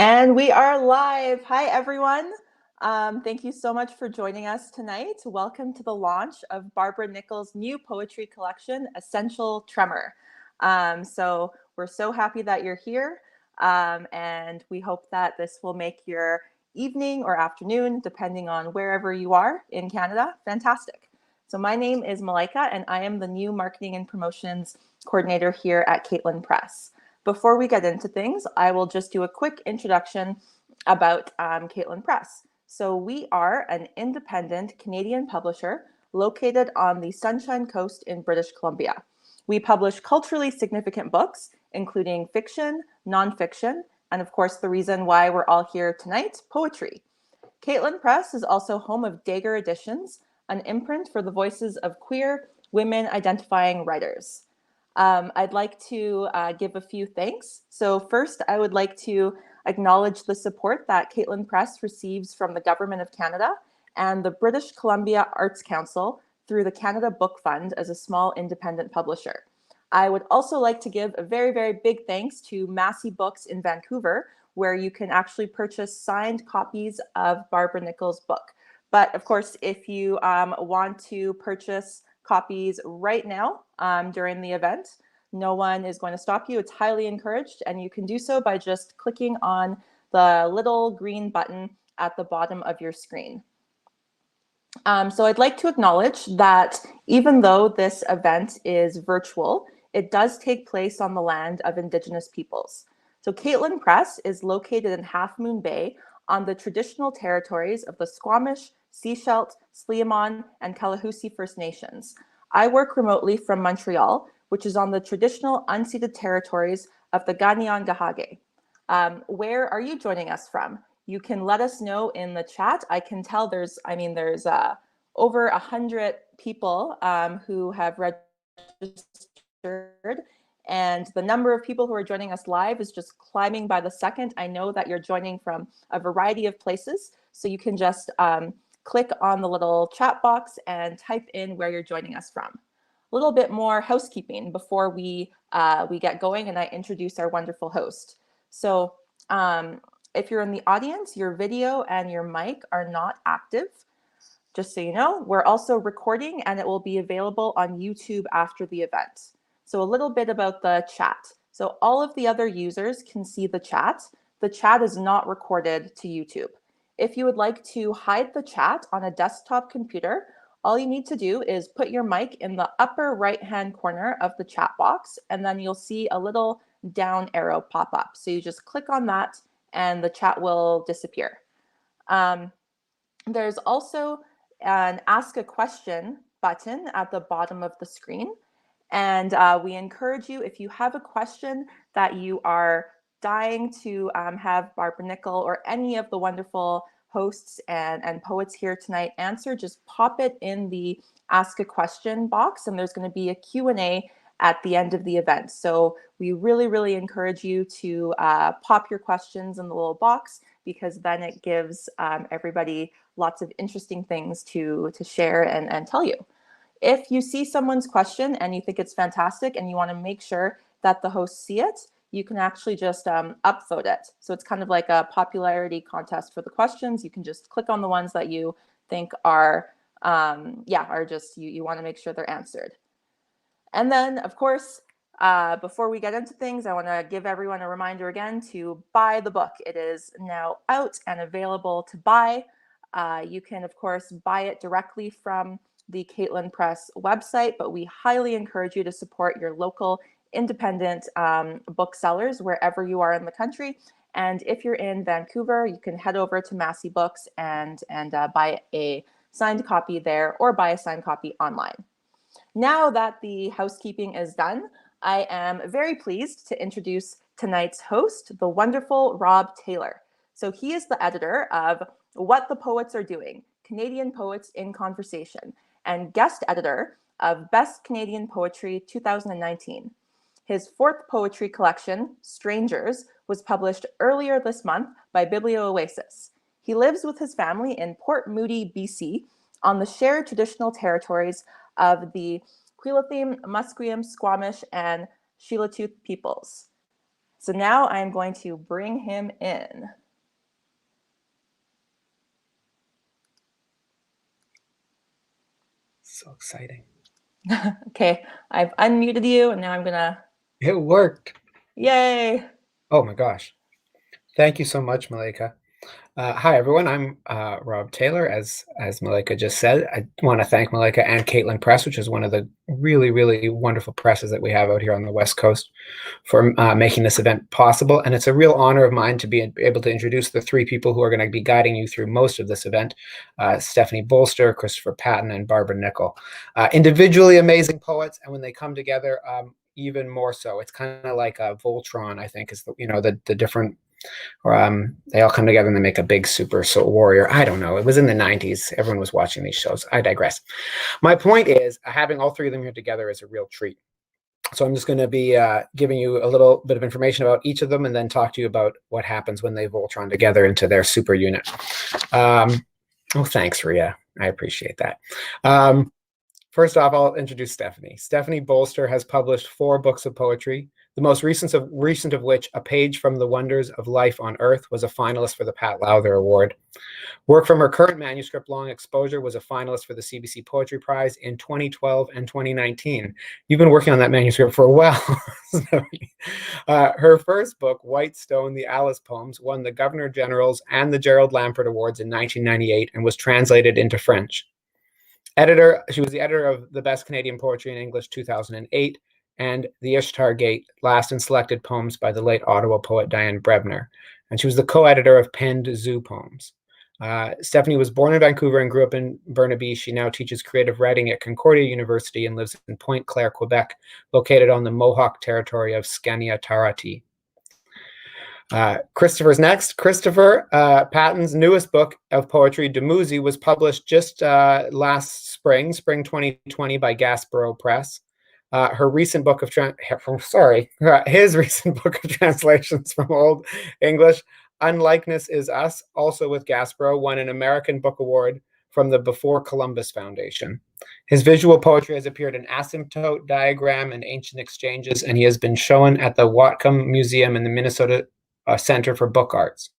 And we are live. Hi, everyone. Thank you so much for joining us tonight. Welcome to the launch of Barbara Nichols' new poetry collection, Essential Tremor. So we're so happy that you're here, and we hope that this will make your evening or afternoon, depending on wherever you are in Canada, fantastic. So my name is Malaika, and I am the new Marketing and Promotions Coordinator here at Caitlin Press. Before we get into things, I will just do a quick introduction about Caitlin Press. So we are an independent Canadian publisher located on the Sunshine Coast in British Columbia. We publish culturally significant books, including fiction, nonfiction, and of course, the reason why we're all here tonight, poetry. Caitlin Press is also home of Dagger Editions, an imprint for the voices of queer, women-identifying writers. I'd like to give a few thanks. So first, I would like to acknowledge the support that Caitlin Press receives from the Government of Canada and the British Columbia Arts Council through the Canada Book Fund as a small independent publisher. I would also like to give a very, very big thanks to Massey Books in Vancouver, where you can actually purchase signed copies of Barbara Nichols' book. But of course, if you want to purchase copies right now during the event, no one is going to stop you. It's highly encouraged, and you can do so by just clicking on the little green button at the bottom of your screen. So I'd like to acknowledge that even though this event is virtual, it does take place on the land of Indigenous peoples. So Caitlin Press is located in Half Moon Bay on the traditional territories of the Squamish, Seashelt, Sliamon, and Kalahousie First Nations. I work remotely from Montreal, which is on the traditional unceded territories of the Kanien'kehá:ka. Where are you joining us from? You can let us know in the chat. I can tell there's over 100 people who have registered, and the number of people who are joining us live is just climbing by the second. I know that you're joining from a variety of places, so you can just click on the little chat box and type in where you're joining us from. A little bit more housekeeping before we get going and I introduce our wonderful host. So if you're in the audience, your video and your mic are not active. Just so you know, we're also recording and it will be available on YouTube after the event. So a little bit about the chat. So all of the other users can see the chat. The chat is not recorded to YouTube. If you would like to hide the chat on a desktop computer, all you need to do is put your mic in the upper right-hand corner of the chat box, and then you'll see a little down arrow pop up. So you just click on that and the chat will disappear. There's also an Ask a Question button at the bottom of the screen. And we encourage you, if you have a question that you are dying to have Barbara Nichols or any of the wonderful hosts and poets here tonight answer, just pop it in the Ask a Question box, and there's going to be a Q&A at the end of the event. So we really, really encourage you to pop your questions in the little box, because then it gives everybody lots of interesting things to share and tell you. If you see someone's question and you think it's fantastic and you want to make sure that the hosts see it, you can actually just upvote it. So it's kind of like a popularity contest for the questions. You can just click on the ones that you think are just you want to make sure they're answered. And then, of course, before we get into things, I want to give everyone a reminder again to buy the book. It is now out and available to buy. You can, of course, buy it directly from the Caitlin Press website, but we highly encourage you to support your local independent booksellers wherever you are in the country. And if you're in Vancouver, you can head over to Massey Books and buy a signed copy there, or buy a signed copy online. Now that the housekeeping is done, I am very pleased to introduce tonight's host, the wonderful Rob Taylor. So he is the editor of What the Poets Are Doing, Canadian Poets in Conversation, and guest editor of Best Canadian Poetry 2019. His fourth poetry collection, Strangers, was published earlier this month by Biblio-Oasis. He lives with his family in Port Moody, BC, on the shared traditional territories of the Quileathim, Musqueam, Squamish, and Tsleil-Waututh peoples. So now I'm going to bring him in. So exciting. Okay, I've unmuted you, and now I'm gonna... It worked. Yay! Oh my gosh. Thank you so much, Malika. Hi, everyone. I'm Rob Taylor. As Malika just said, I want to thank Malika and Caitlin Press, which is one of the really, really wonderful presses that we have out here on the West Coast, for making this event possible. And it's a real honor of mine to be able to introduce the three people who are going to be guiding you through most of this event: Stephanie Bolster, Christopher Patton, and Barbara Nichols. Individually amazing poets, and when they come together, even more so. It's kind of like a Voltron, I think, is the different. They all come together and they make a big super soul warrior. I don't know. It was in the 90s. Everyone was watching these shows. I digress. My point is, having all three of them here together is a real treat. So I'm just going to be giving you a little bit of information about each of them and then talk to you about what happens when they Voltron together into their super unit. Oh, thanks, Ria. I appreciate that. First off, I'll introduce Stephanie. Stephanie Bolster has published 4 books of poetry, the most recent of which, A Page from the Wonders of Life on Earth, was a finalist for the Pat Lowther Award. Work from her current manuscript, Long Exposure, was a finalist for the CBC Poetry Prize in 2012 and 2019. You've been working on that manuscript for a while. Her first book, White Stone, The Alice Poems, won the Governor General's and the Gerald Lampert Awards in 1998 and was translated into French. She was the editor of The Best Canadian Poetry in English 2008 and The Ishtar Gate, Last and Selected Poems by the late Ottawa poet Diane Brebner. And she was the co-editor of Penned Zoo Poems. Stephanie was born in Vancouver and grew up in Burnaby. She now teaches creative writing at Concordia University and lives in Pointe Claire, Quebec, located on the Mohawk territory of Scania-Tarati. Christopher's next. Christopher Patton's newest book of poetry, Demouzi, was published just last spring 2020, by Gasborough Press. His recent book of translations from Old English, Unlikeness is Us, also with Gasborough, won an American Book Award from the Before Columbus Foundation. His visual poetry has appeared in Asymptote, Diagram, and Ancient Exchanges, and he has been shown at the Whatcom Museum in the Minnesota Center for Book Arts.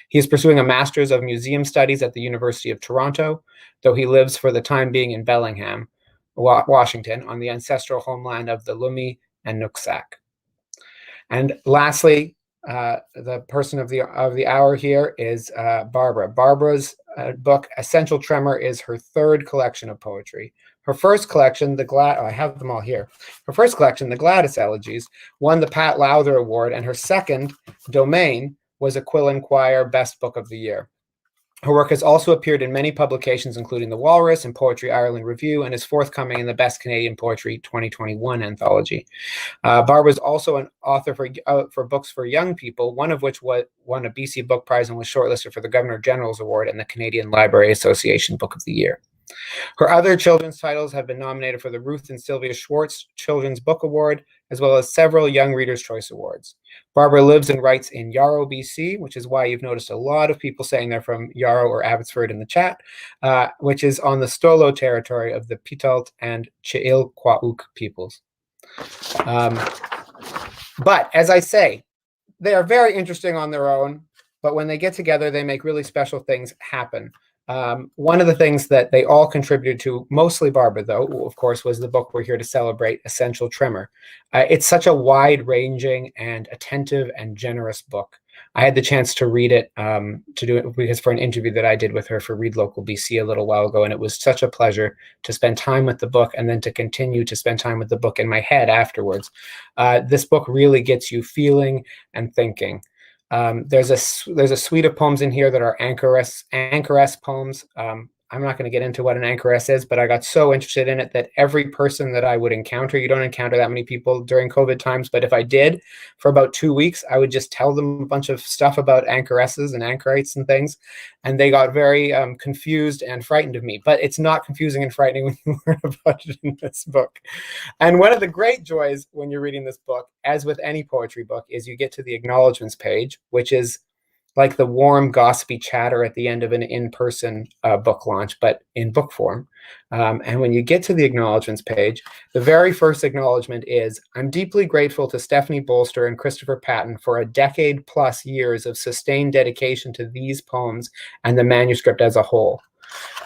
He is pursuing a Master's of Museum Studies at the University of Toronto, though he lives for the time being in Bellingham, Washington, on the ancestral homeland of the Lummi and Nooksack. And lastly, the person of the hour here is Barbara. Barbara's book, Essential Tremor, is her 3rd collection of poetry. Her first collection, I have them all here. Her first collection, The Gladys Elegies, won the Pat Lowther Award, and her second, Domain, was a Quill and Choir Best Book of the Year. Her work has also appeared in many publications, including The Walrus and Poetry Ireland Review, and is forthcoming in the Best Canadian Poetry 2021 anthology. Barbara is also an author for books for young people, one of which won a BC Book Prize and was shortlisted for the Governor General's Award and the Canadian Library Association Book of the Year. Her other children's titles have been nominated for the Ruth and Sylvia Schwartz Children's Book Award, as well as several Young Readers' Choice Awards. Barbara lives and writes in Yarrow, BC, which is why you've noticed a lot of people saying they're from Yarrow or Abbotsford in the chat, which is on the Stolo territory of the Pitalt and Chi'ilkwa'uk peoples. But as I say, they are very interesting on their own, but when they get together, they make really special things happen. One of the things that they all contributed to, mostly Barbara, though, of course, was the book we're here to celebrate, Essential Tremor. It's such a wide-ranging and attentive and generous book. I had the chance to read it, for an interview that I did with her for Read Local BC a little while ago, and it was such a pleasure to spend time with the book and then to continue to spend time with the book in my head afterwards. This book really gets you feeling and thinking. There's a suite of poems in here that are anchoress poems. I'm not going to get into what an anchoress is, but I got so interested in it that every person that I would encounter, you don't encounter that many people during COVID times, but if I did, for about 2 weeks, I would just tell them a bunch of stuff about anchoresses and anchorites and things, and they got very confused and frightened of me. But it's not confusing and frightening when you learn about it in this book. And one of the great joys when you're reading this book, as with any poetry book, is you get to the acknowledgements page, which is like the warm, gossipy chatter at the end of an in-person book launch, but in book form. And when you get to the acknowledgements page, the very first acknowledgement is, "I'm deeply grateful to Stephanie Bolster and Christopher Patton for a decade plus years of sustained dedication to these poems and the manuscript as a whole."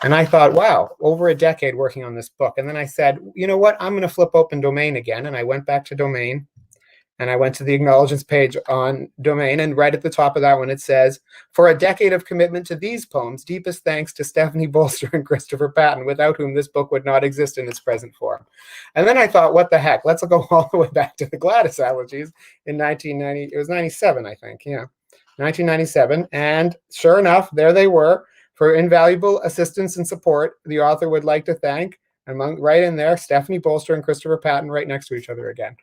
And I thought, wow, over a decade working on this book. And then I said, you know what? I'm going to flip open Domain again. And I went back to Domain. And I went to the acknowledgements page on Domain, and right at the top of that one, it says, "For a decade of commitment to these poems, deepest thanks to Stephanie Bolster and Christopher Patton, without whom this book would not exist in its present form." And then I thought, what the heck? Let's go all the way back to the Gladys Elegies in 1990. It was 97, I think. Yeah, 1997. And sure enough, there they were. "For invaluable assistance and support, the author would like to thank," right in there, Stephanie Bolster and Christopher Patton, right next to each other again.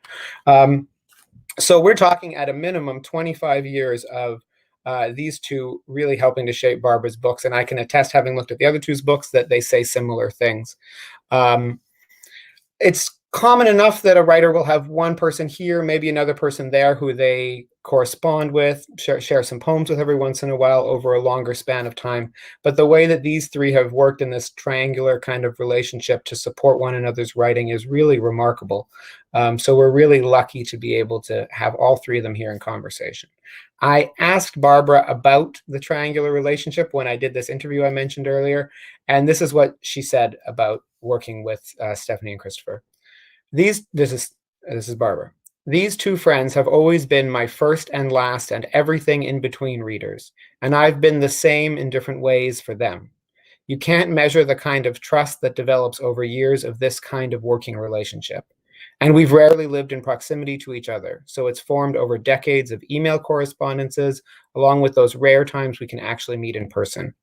So we're talking at a minimum 25 years of these two really helping to shape Barbara's books. And I can attest, having looked at the other two's books, that they say similar things. It's common enough that a writer will have one person here, maybe another person there who they correspond with, share some poems with every once in a while over a longer span of time. But the way that these three have worked in this triangular kind of relationship to support one another's writing is really remarkable. So we're really lucky to be able to have all three of them here in conversation. I asked Barbara about the triangular relationship when I did this interview I mentioned earlier, and this is what she said about working with Stephanie and Christopher. This is Barbara. "These two friends have always been my first and last and everything in between readers, and I've been the same in different ways for them. You can't measure the kind of trust that develops over years of this kind of working relationship. And we've rarely lived in proximity to each other, so it's formed over decades of email correspondences, along with those rare times we can actually meet in person.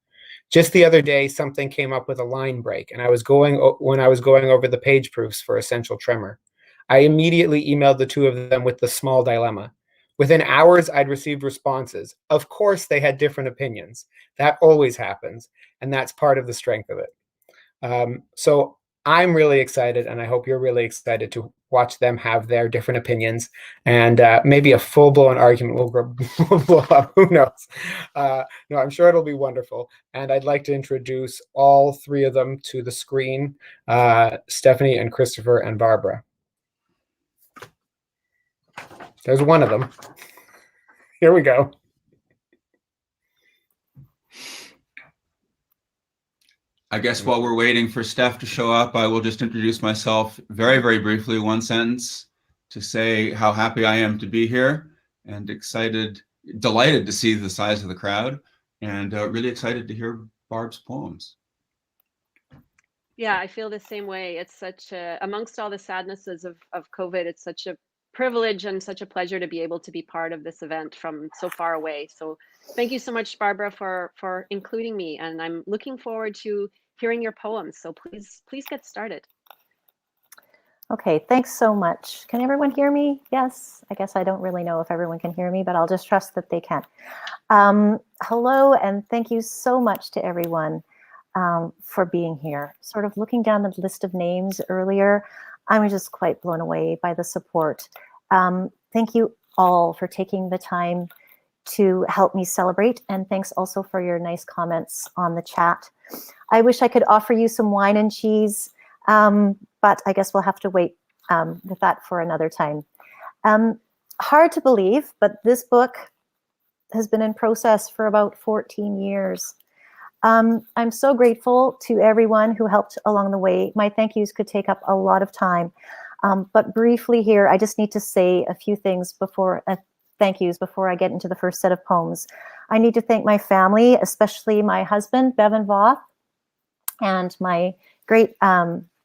Just the other day, something came up with a line break, and when I was going over the page proofs for Essential Tremor. I immediately emailed the two of them with the small dilemma. Within hours, I'd received responses. Of course, they had different opinions. That always happens, and that's part of the strength of it. So I'm really excited, and I hope you're really excited to watch them have their different opinions, and maybe a full-blown argument will blow up. Who knows? No, I'm sure it'll be wonderful. And I'd like to introduce all three of them to the screen, Stephanie and Christopher and Barbara. There's one of them. Here we go. I guess while we're waiting for Steph to show up, I will just introduce myself very, very briefly, one sentence, to say how happy I am to be here and delighted to see the size of the crowd, and really excited to hear Barb's poems. Yeah, I feel the same way. It's such a, amongst all the sadnesses of COVID, it's such a privilege and such a pleasure to be able to be part of this event from so far away. So thank you so much, Barbara, for including me. And I'm looking forward to hearing your poems. So please get started. Okay, thanks so much. Can everyone hear me? Yes, I guess I don't really know if everyone can hear me, but I'll just trust that they can. Hello, and thank you so much to everyone for being here. Sort of looking down the list of names earlier, I'm just quite blown away by the support. Thank you all for taking the time to help me celebrate, and thanks also for your nice comments on the chat. I wish I could offer you some wine and cheese, but I guess we'll have to wait with that for another time. Hard to believe, but this book has been in process for about 14 years. I'm so grateful to everyone who helped along the way. My thank yous could take up a lot of time, but briefly here, I just need to say a few things before, thank yous before I get into the first set of poems. I need to thank my family, especially my husband, Bevan Voth, and my great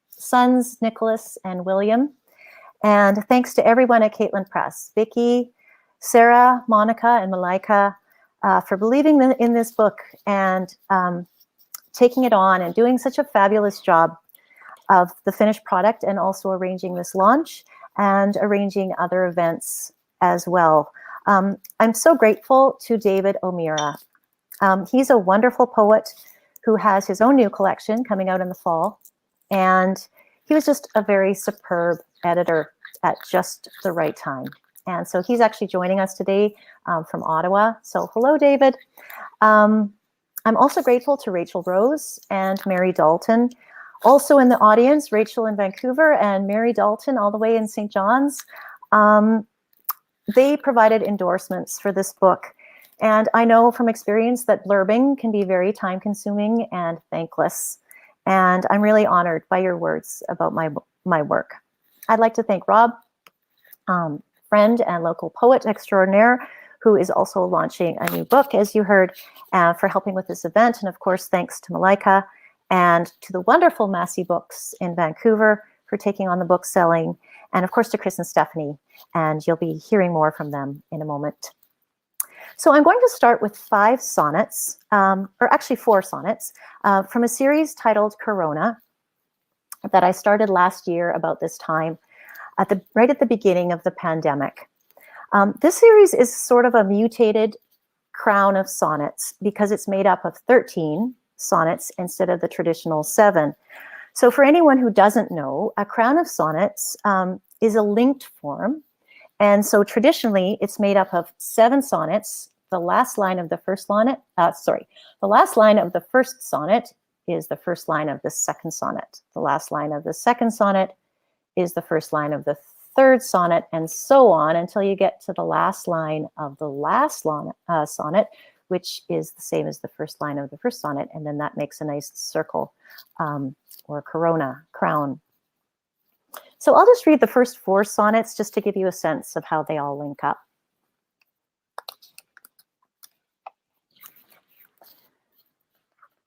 sons, Nicholas and William. And thanks to everyone at Caitlin Press, Vicki, Sarah, Monica, and Malika, for believing in this book and taking it on and doing such a fabulous job of the finished product, and also arranging this launch and arranging other events as well. I'm so grateful to David O'Meara. He's a wonderful poet who has his own new collection coming out in the fall. And he was just a very superb editor at just the right time. And so he's actually joining us today from Ottawa. So hello, David. I'm also grateful to Rachel Rose and Mary Dalton. Also in the audience, Rachel in Vancouver and Mary Dalton all the way in St. John's. They provided endorsements for this book. And I know from experience that blurbing can be very time-consuming and thankless. And I'm really honored by your words about my work. I'd like to thank Rob, friend and local poet extraordinaire, who is also launching a new book, as you heard, for helping with this event. And of course, thanks to Malika and to the wonderful Massey Books in Vancouver for taking on the book selling. And of course, to Chris and Stephanie. And you'll be hearing more from them in a moment. So I'm going to start with 5 sonnets, or actually 4 sonnets, from a series titled Corona that I started last year about this time, right at the beginning of the pandemic. This series is sort of a mutated crown of sonnets because it's made up of 13 sonnets instead of the traditional 7. So for anyone who doesn't know, a crown of sonnets is a linked form. And so traditionally, it's made up of 7 sonnets. The last line of the first sonnet, the last line of the first sonnet is the first line of the second sonnet. The last line of the second sonnet is the first line of the third sonnet, and so on until you get to the last line of the last sonnet, which is the same as the first line of the first sonnet. And then that makes a nice circle or corona, crown. So I'll just read the first 4 sonnets just to give you a sense of how they all link up.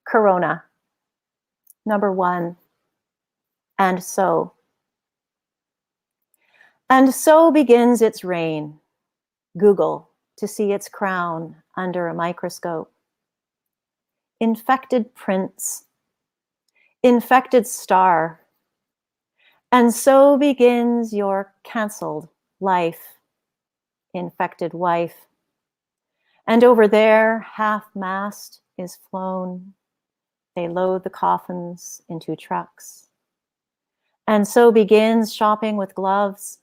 Corona, number 1. And so begins its reign. Google to see its crown under a microscope. Infected prince, infected star. And so begins your canceled life, infected wife. And over there, half-mast is flown. They load the coffins into trucks. And so begins shopping with gloves.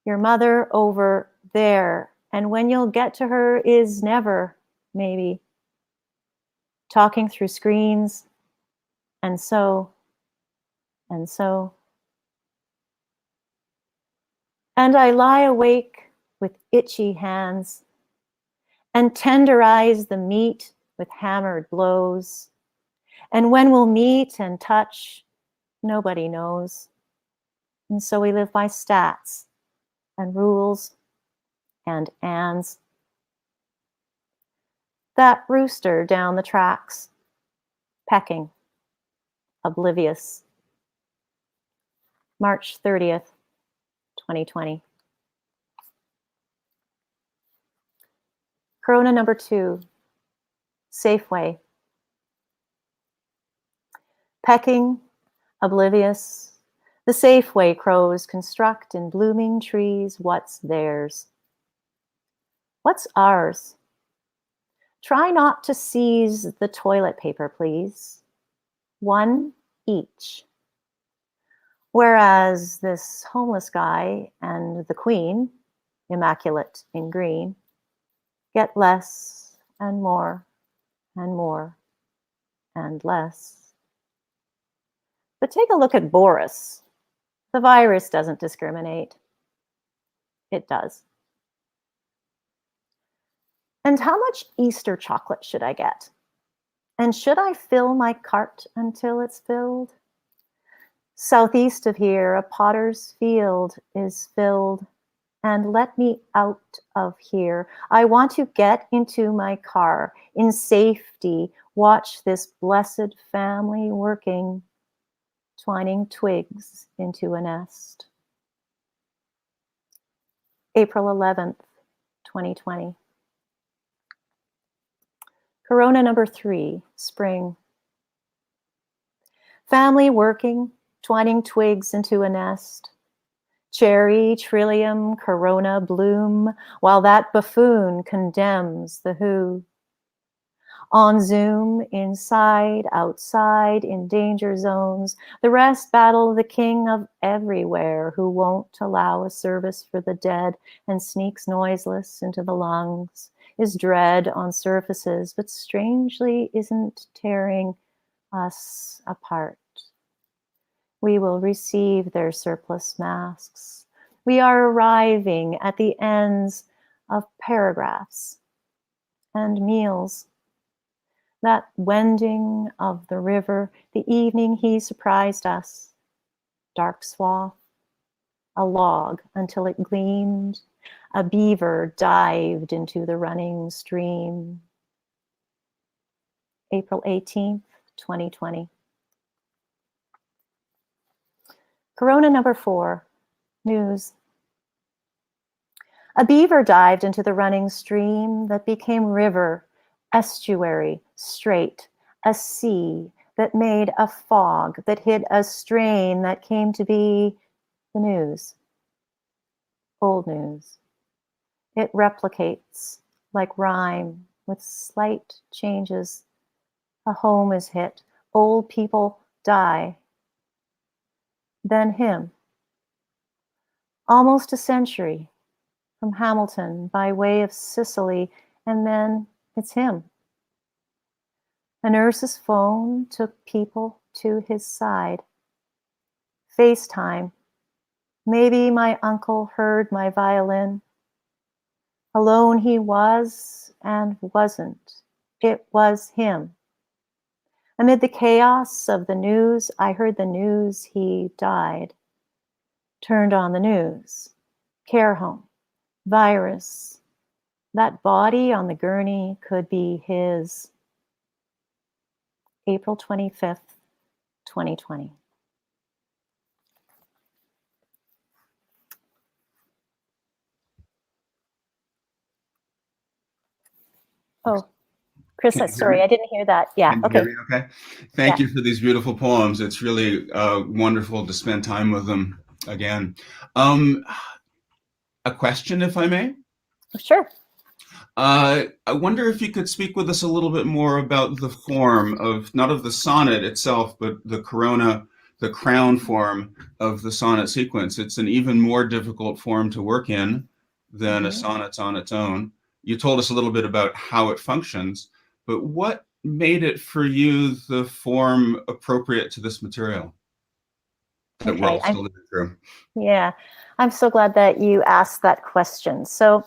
Your mother over there. And when you'll get to her is never, maybe. Talking through screens. And so. And I lie awake with itchy hands and tenderize the meat with hammered blows. And when we'll meet and touch, nobody knows. And so we live by stats and rules and ands. That rooster down the tracks, pecking, oblivious. March 30th, 2020. Corona number 2, Safeway. Pecking, oblivious. The Safeway crows construct in blooming trees what's theirs. What's ours? Try not to seize the toilet paper, please. 1 each. Whereas this homeless guy and the queen, immaculate in green, get less and more and more and less. But take a look at Boris. The virus doesn't discriminate. It does. And how much Easter chocolate should I get? And should I fill my cart until it's filled? Southeast of here, a potter's field is filled. And let me out of here. I want to get into my car in safety, watch this blessed family working, twining twigs into a nest. April 11th, 2020. Corona number 3, spring. Family working, twining twigs into a nest. Cherry, trillium, corona bloom, while that buffoon condemns the who. On Zoom, inside, outside, in danger zones, the rest battle the king of everywhere who won't allow a service for the dead and sneaks noiseless into the lungs, is dread on surfaces, but strangely isn't tearing us apart. We will receive their surplus masks. We are arriving at the ends of paragraphs and meals. That wending of the river, the evening he surprised us. Dark swath, a log until it gleamed. A beaver dived into the running stream. April 18th, 2020. Corona number 4, news. A beaver dived into the running stream that became river, estuary, strait, a sea that made a fog that hid a strain that came to be the news. Old news. It replicates like rhyme with slight changes. A home is hit. Old people die. Then him. Almost a century from Hamilton by way of Sicily, and then it's him. A nurse's phone took people to his side. FaceTime. Maybe my uncle heard my violin. Alone he was and wasn't. It was him. Amid the chaos of the news, I heard the news he died. Turned on the news. Care home. Virus. That body on the gurney could be his. April 25th, 2020. Oh, Chris, sorry, I didn't hear that. Yeah, Can you okay. hear me okay? Thank you for these beautiful poems. It's really wonderful to spend time with them again. A question, if I may? Sure. I wonder if you could speak with us a little bit more about the form of, not of the sonnet itself, but the corona, the crown form of the sonnet sequence. It's an even more difficult form to work in than a sonnet's on its own. You told us a little bit about how it functions, but what made it for you the form appropriate to this material that we're all still living through? Yeah, I'm so glad that you asked that question. So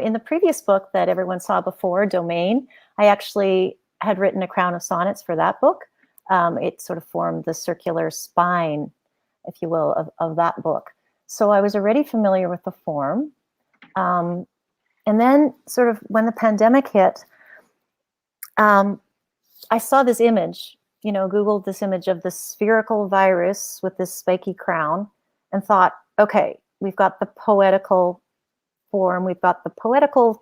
in the previous book that everyone saw before, Domain, I actually had written a crown of sonnets for that book. It sort of formed the circular spine, if you will, of that book. So I was already familiar with the form. And then sort of when the pandemic hit, I saw this image, Googled this image of the spherical virus with this spiky crown and thought, okay, we've got the poetical form, we've got the poetical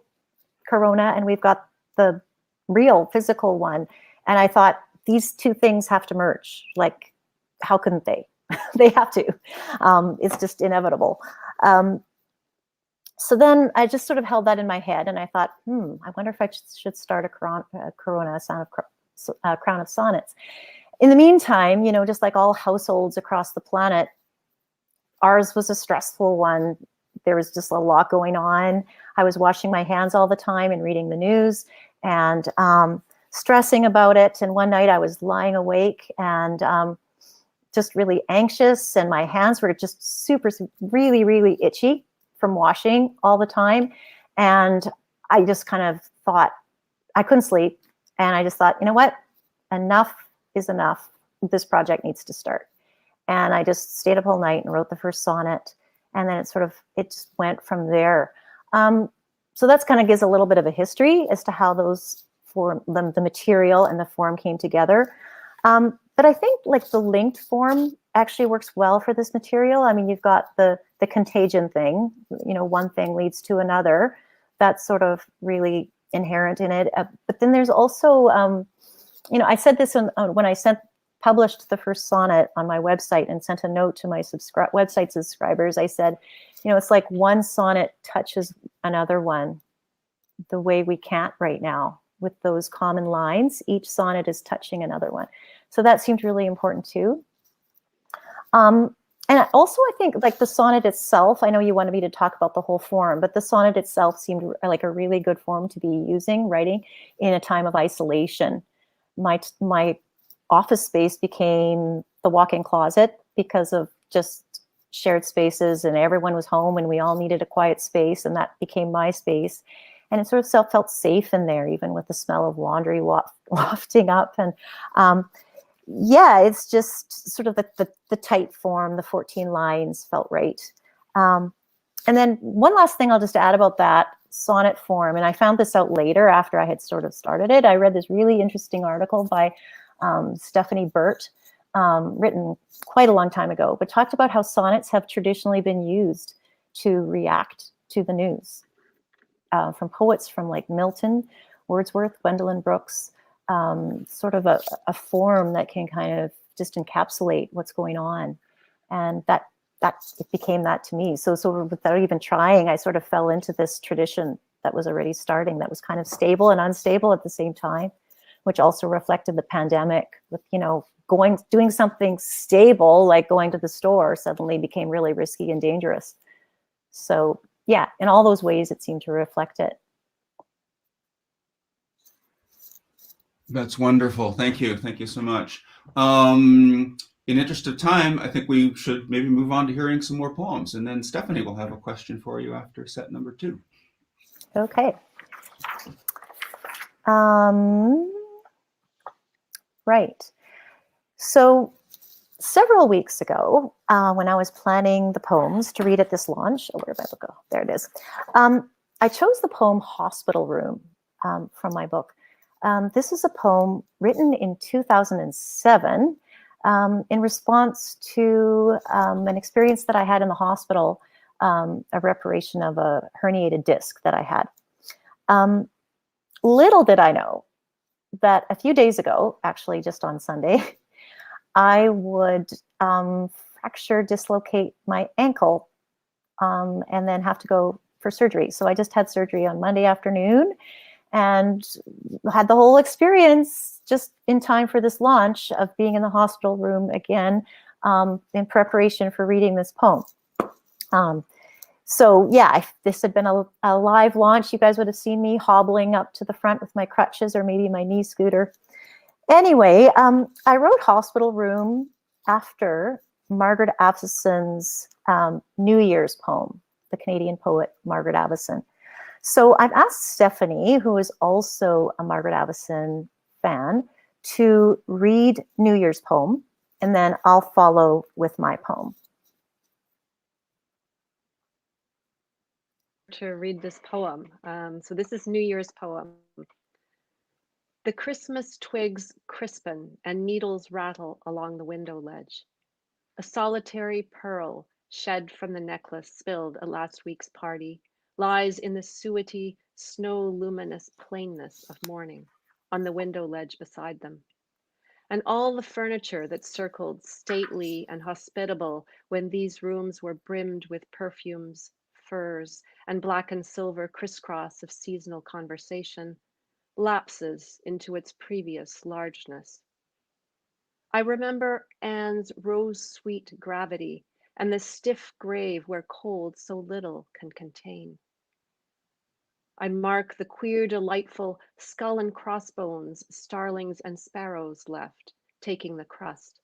corona, and we've got the real physical one. And I thought, these two things have to merge. Like, how couldn't they? They have to. It's just inevitable. So then I just sort of held that in my head, and I thought, I wonder if I should start a corona, a crown of sonnets. In the meantime, just like all households across the planet, ours was a stressful one. There was just a lot going on. I was washing my hands all the time and reading the news and stressing about it. And one night I was lying awake and just really anxious, and my hands were just really, really itchy from washing all the time. And I just kind of thought, I couldn't sleep. And I just thought, you know what? Enough is enough. This project needs to start. And I just stayed up all night and wrote the first sonnet. And then it just went from there. So that's kind of gives a little bit of a history as to how those the material and the form came together. But I think like the linked form actually works well for this material. I mean, you've got the contagion thing, one thing leads to another. That's sort of really inherent in it. But then there's also, I said this when I published the first sonnet on my website and sent a note to my website subscribers. I said, it's like one sonnet touches another one the way we can't right now. with those common lines. Each sonnet is touching another one. So that seemed really important too. And also, I think like the sonnet itself, I know you wanted me to talk about the whole form, but the sonnet itself seemed like a really good form to be using, writing in a time of isolation. My office space became the walk-in closet because of just shared spaces, and everyone was home and we all needed a quiet space, and that became my space. And it sort of felt safe in there, even with the smell of laundry wafting up. And yeah, it's just sort of the tight form, the 14 lines felt right. And then one last thing I'll just add about that sonnet form, and I found this out later after I had sort of started it. I read this really interesting article by Stephanie Burt, written quite a long time ago, but talked about how sonnets have traditionally been used to react to the news. From poets from like Milton, Wordsworth, Gwendolyn Brooks, sort of a form that can kind of just encapsulate what's going on. And that it became that to me. So sort of without even trying, I sort of fell into this tradition that was already starting, that was kind of stable and unstable at the same time, which also reflected the pandemic with, you know, doing something stable, like going to the store, suddenly became really risky and dangerous. So yeah, in all those ways, it seemed to reflect it. That's wonderful. Thank you. Thank you so much. In interest of time, I think we should maybe move on to hearing some more poems, and then Stephanie will have a question for you after set number 2. Okay. Right. So several weeks ago, when I was planning the poems to read at this launch, oh, where did my book go? There it is. I chose the poem Hospital Room from my book. This is a poem written in 2007 in response to an experience that I had in the hospital, a reparation of a herniated disc that I had. Little did I know that a few days ago, actually just on Sunday, I would dislocate my ankle and then have to go for surgery. So I just had surgery on Monday afternoon and had the whole experience just in time for this launch of being in the hospital room again in preparation for reading this poem. So yeah, if this had been a live launch, you guys would have seen me hobbling up to the front with my crutches or maybe my knee scooter. Anyway, I wrote Hospital Room after Margaret Aveson's New Year's poem, the Canadian poet Margaret Aveson. So I've asked Stephanie, who is also a Margaret Aveson fan, to read New Year's poem, and then I'll follow with my poem. To read this poem. So this is New Year's poem. The Christmas twigs crispen and needles rattle along the window ledge. A solitary pearl shed from the necklace spilled at last week's party lies in the suety, snow-luminous plainness of morning on the window ledge beside them. And all the furniture that circled stately and hospitable when these rooms were brimmed with perfumes, furs, and black and silver crisscross of seasonal conversation, lapses into its previous largeness. I remember Anne's rose-sweet gravity and the stiff grave where cold so little can contain. I mark the queer, delightful skull and crossbones starlings and sparrows left, taking the crust,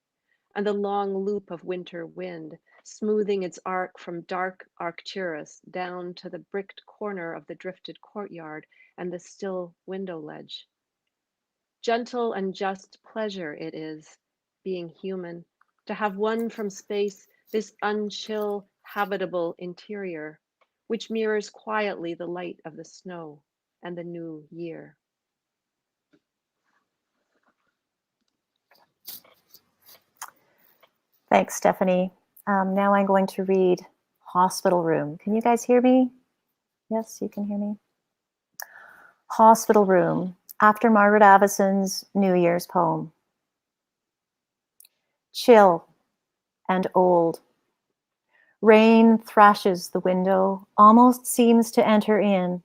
and the long loop of winter wind, smoothing its arc from dark Arcturus down to the bricked corner of the drifted courtyard and the still window ledge. Gentle and just pleasure it is, being human, to have won from space this unchill, habitable interior, which mirrors quietly the light of the snow and the new year. Thanks, Stephanie. Now I'm going to read Hospital Room. Can you guys hear me? Yes, you can hear me. Hospital Room, after Margaret Aveson's New Year's poem. Chill and old. Rain thrashes the window, almost seems to enter in.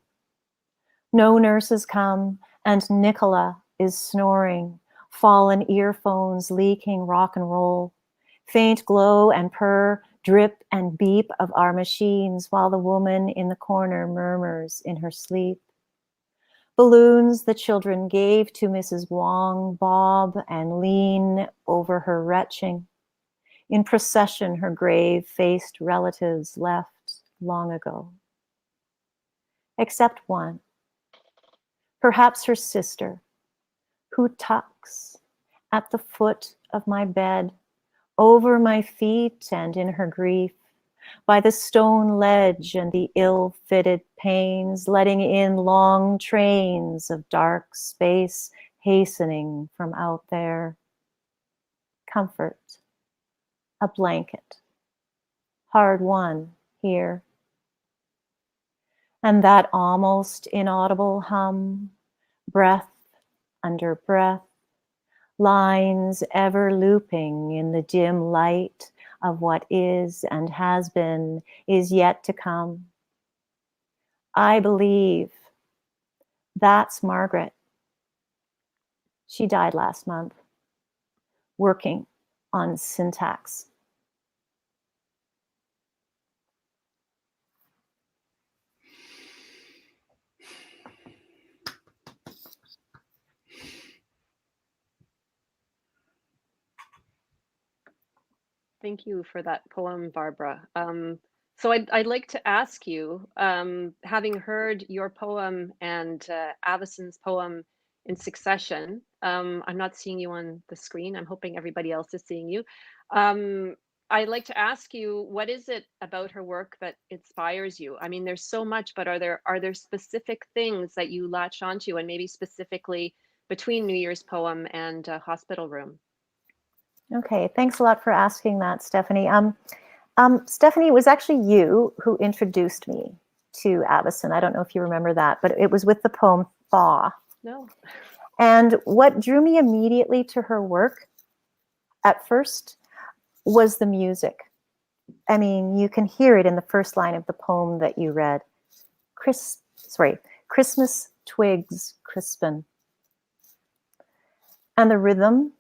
No nurses come, And Nicola is snoring, fallen earphones leaking rock and roll, faint glow and purr, drip and beep of our machines while the woman in the corner murmurs in her sleep. Balloons the children gave to Mrs. Wong bob and lean over her retching. In procession, her grave-faced relatives left long ago. Except one, perhaps her sister, who tucks at the foot of my bed, over my feet and in her grief, by the stone ledge and the ill-fitted panes, letting in long trains of dark space hastening from out there. Comfort, a blanket, hard won here. And that almost inaudible hum, breath under breath, lines ever looping in the dim light of what is and has been, is yet to come. I believe that's Margaret. She died last month, working on syntax. Thank you for that poem, Barbara. So I'd like to ask you, having heard your poem and Avison's poem in succession, I'm not seeing you on the screen. I'm hoping everybody else is seeing you. I'd like to ask you, what is it about her work that inspires you? I mean, there's so much, but are there specific things that you latch onto, and maybe specifically between New Year's poem and Hospital Room? Okay, thanks a lot for asking that, Stephanie. Stephanie, it was actually you who introduced me to Avison. I don't know if you remember that, but it was with the poem Thaw. No. And what drew me immediately to her work at first was the music. I mean, you can hear it in the first line of the poem that you read. Christmas twigs crispin. And the rhythm,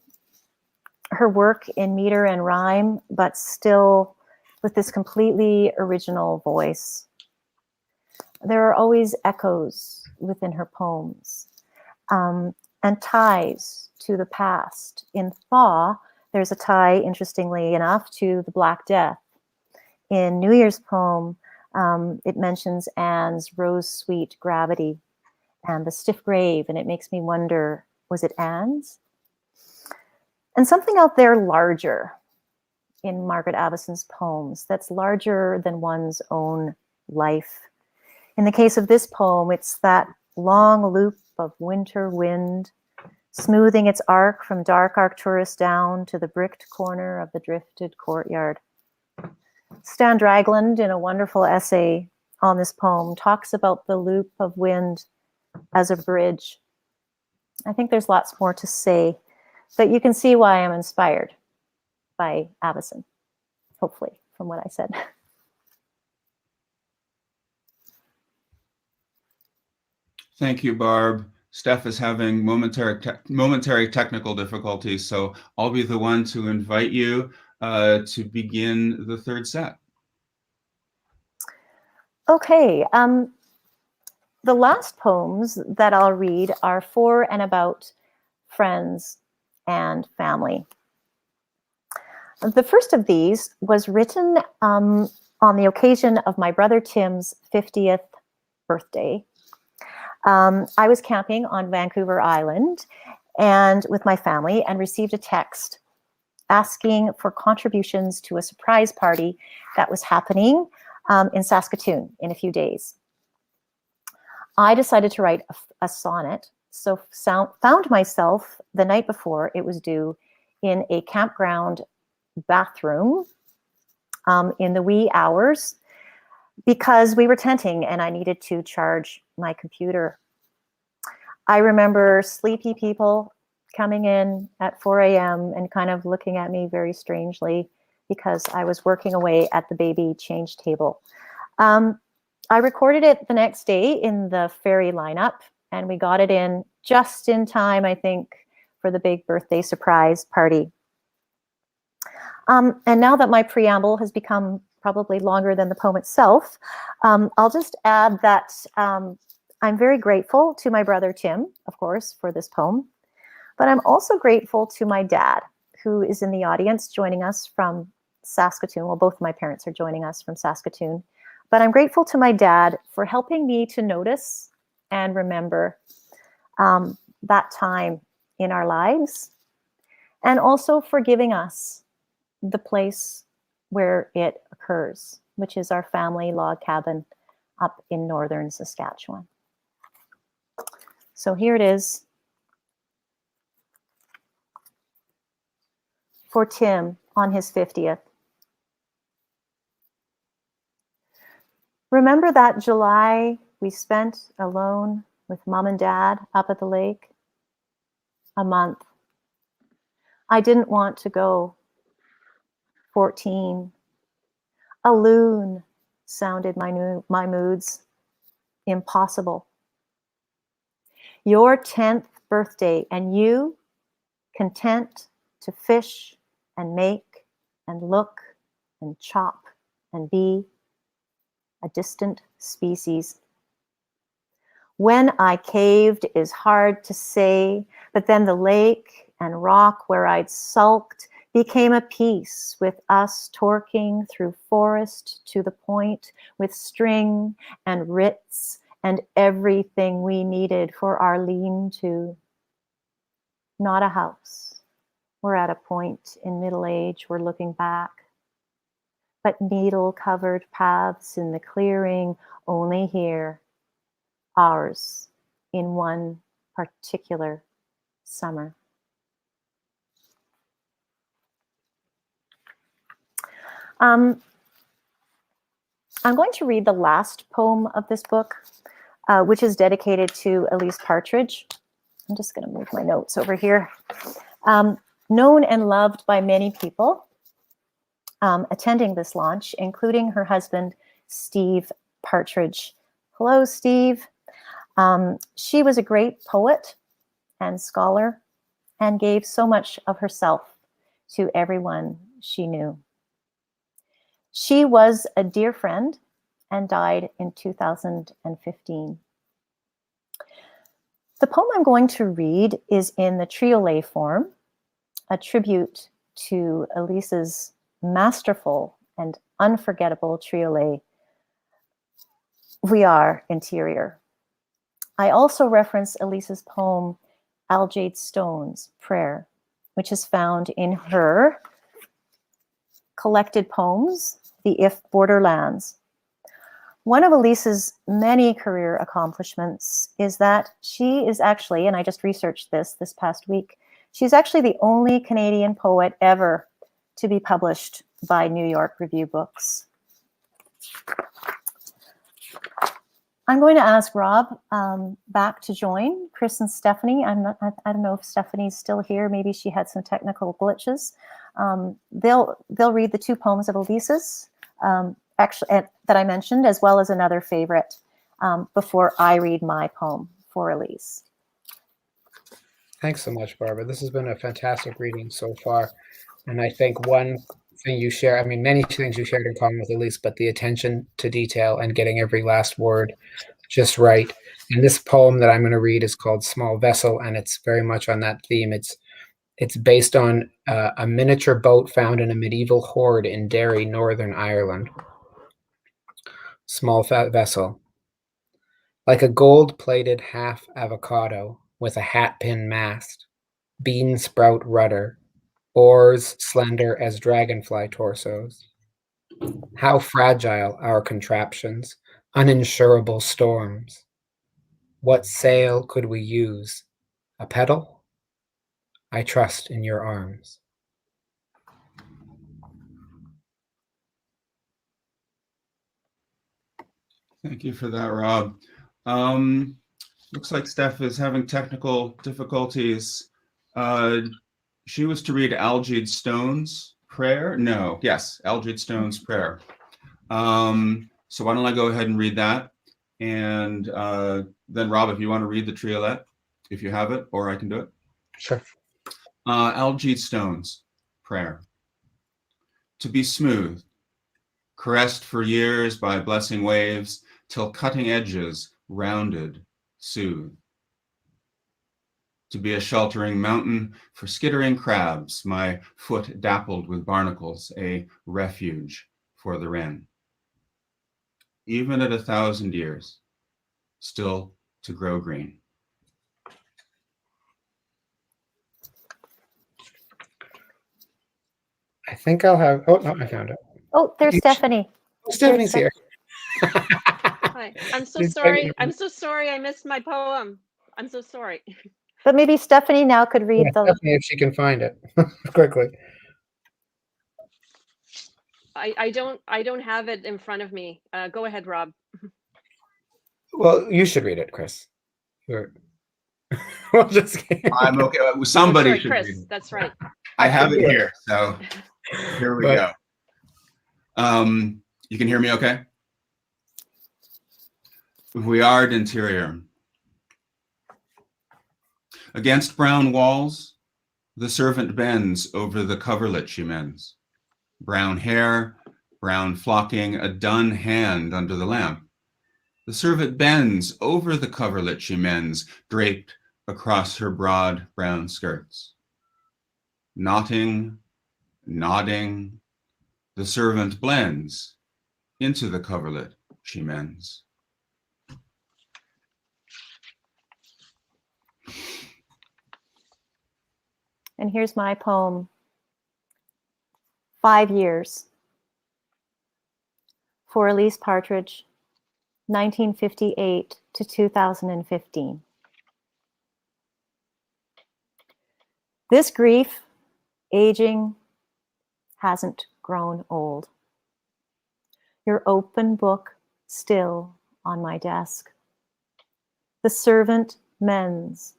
her work in meter and rhyme, but still with this completely original voice. There are always echoes within her poems, and ties to the past. In Thaw, there's a tie, interestingly enough, to the Black Death. In New Year's poem, it mentions Anne's rose-sweet gravity and the stiff grave, and it makes me wonder, was it Anne's? And something out there larger in Margaret Avison's poems that's larger than one's own life. In the case of this poem, it's that long loop of winter wind, smoothing its arc from dark Arcturus down to the bricked corner of the drifted courtyard. Stan Dragland, in a wonderful essay on this poem, talks about the loop of wind as a bridge. I think there's lots more to say, but you can see why I'm inspired by Avison, hopefully, from what I said. Thank you, Barb. Steph is having momentary technical difficulties, so I'll be the one to invite you to begin the third set. Okay. The last poems that I'll read are for and about friends and family. The first of these was written on the occasion of my brother Tim's 50th birthday. I was camping on Vancouver Island and with my family and received a text asking for contributions to a surprise party that was happening in Saskatoon in a few days. I decided to write a sonnet, so found myself the night before it was due in a campground bathroom in the wee hours because we were tenting and I needed to charge my computer. I remember sleepy people coming in at 4 a.m. and kind of looking at me very strangely because I was working away at the baby change table. I recorded it the next day in the ferry lineup and we got it in just in time, I think, for the big birthday surprise party. And now that my preamble has become probably longer than the poem itself, I'll just add that I'm very grateful to my brother Tim, of course, for this poem, but I'm also grateful to my dad, who is in the audience joining us from Saskatoon. Well, both of my parents are joining us from Saskatoon, but I'm grateful to my dad for helping me to notice and remember that time in our lives, and also for giving us the place where it occurs, which is our family log cabin up in northern Saskatchewan. So here it is for Tim on his 50th. Remember that July we spent alone with mom and dad up at the lake? A month. I didn't want to go. 14. A loon sounded my moods. Impossible. Your 10th birthday, and you, content to fish and make and look and chop and be a distant species. When I caved is hard to say, but then the lake and rock where I'd sulked became a piece with us torquing through forest to the point with string and ritz and everything we needed for our lean-to. Not a house. We're at a point in middle age, we're looking back. But needle-covered paths in the clearing, only here. Ours in one particular summer. I'm going to read the last poem of this book, which is dedicated to Elise Partridge. I'm just going to move my notes over here. Known and loved by many people attending this launch, including her husband, Steve Partridge. Hello, Steve. She was a great poet and scholar and gave so much of herself to everyone she knew. She was a dear friend and died in 2015. The poem I'm going to read is in the triolet form, a tribute to Elise's masterful and unforgettable triolet, We Are Interior. I also reference Elise's poem, Algaed Stones, Prayer, which is found in her collected poems, The If Borderlands. One of Elise's many career accomplishments is that she is actually, and I just researched this past week, she's actually the only Canadian poet ever to be published by New York Review Books. I'm going to ask Rob back to join Chris and Stephanie. I don't know if Stephanie's still here. Maybe she had some technical glitches. They'll read the two poems of Elise's, actually that I mentioned, as well as another favorite before I read my poem for Elise. Thanks so much, Barbara. This has been a fantastic reading so far. And I think one thing you share, I mean, many things you shared in common with Elise, but the attention to detail and getting every last word just right. And this poem that I'm going to read is called Small Vessel, and it's very much on that theme. It's based on a miniature boat found in a medieval hoard in Derry, Northern Ireland. Small vessel. Like a gold-plated half avocado with a hat-pin mast, bean sprout rudder, oars slender as dragonfly torsos. How fragile our contraptions, uninsurable storms. What sail could we use? A pedal? I trust in your arms. Thank you for that, Rob. Looks like Steph is having technical difficulties. She was to read Algaed Stones Prayer. No, yes, Algaed Stones Prayer. So why don't I go ahead and read that? And then Rob, if you want to read the triolet, if you have it, or I can do it. Sure. Algae Stone's prayer. To be smooth, caressed for years by blessing waves, till cutting edges, rounded, soothe. To be a sheltering mountain for skittering crabs, my foot dappled with barnacles, a refuge for the wren. Even at 1,000 years, still to grow green. I think I'll have, oh, no, I found it. Oh, there's Stephanie. Stephanie's here. Hi. I'm so sorry. I'm so sorry I missed my poem. I'm so sorry. But maybe Stephanie now could read the. Stephanie, if she can find it quickly. I don't have it in front of me. Go ahead, Rob. Well, you should read it, Chris. Well, just kidding. I'm okay. Somebody Sorry, should Chris. read it. That's right. I have it here, so here we go. You can hear me okay? Vuillard interior. Against brown walls, the servant bends over the coverlet she mends. Brown hair, brown flocking, a dun hand under the lamp. The servant bends over the coverlet she mends, draped across her broad brown skirts. Knotting, nodding, the servant blends into the coverlet she mends. And here's my poem, 5 years. For Elise Partridge, 1958 to 2015. This grief, aging, hasn't grown old. Your open book still on my desk. The servant mends,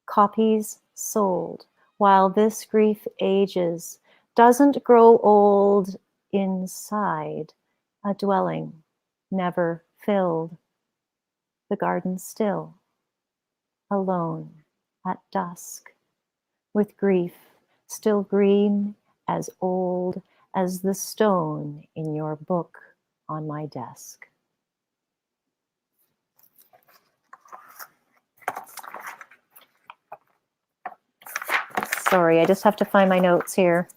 copies sold, while this grief ages, doesn't grow old inside, a dwelling never filled, the garden still, alone at dusk, with grief still green as old as the stone in your book on my desk. Sorry, I just have to find my notes here.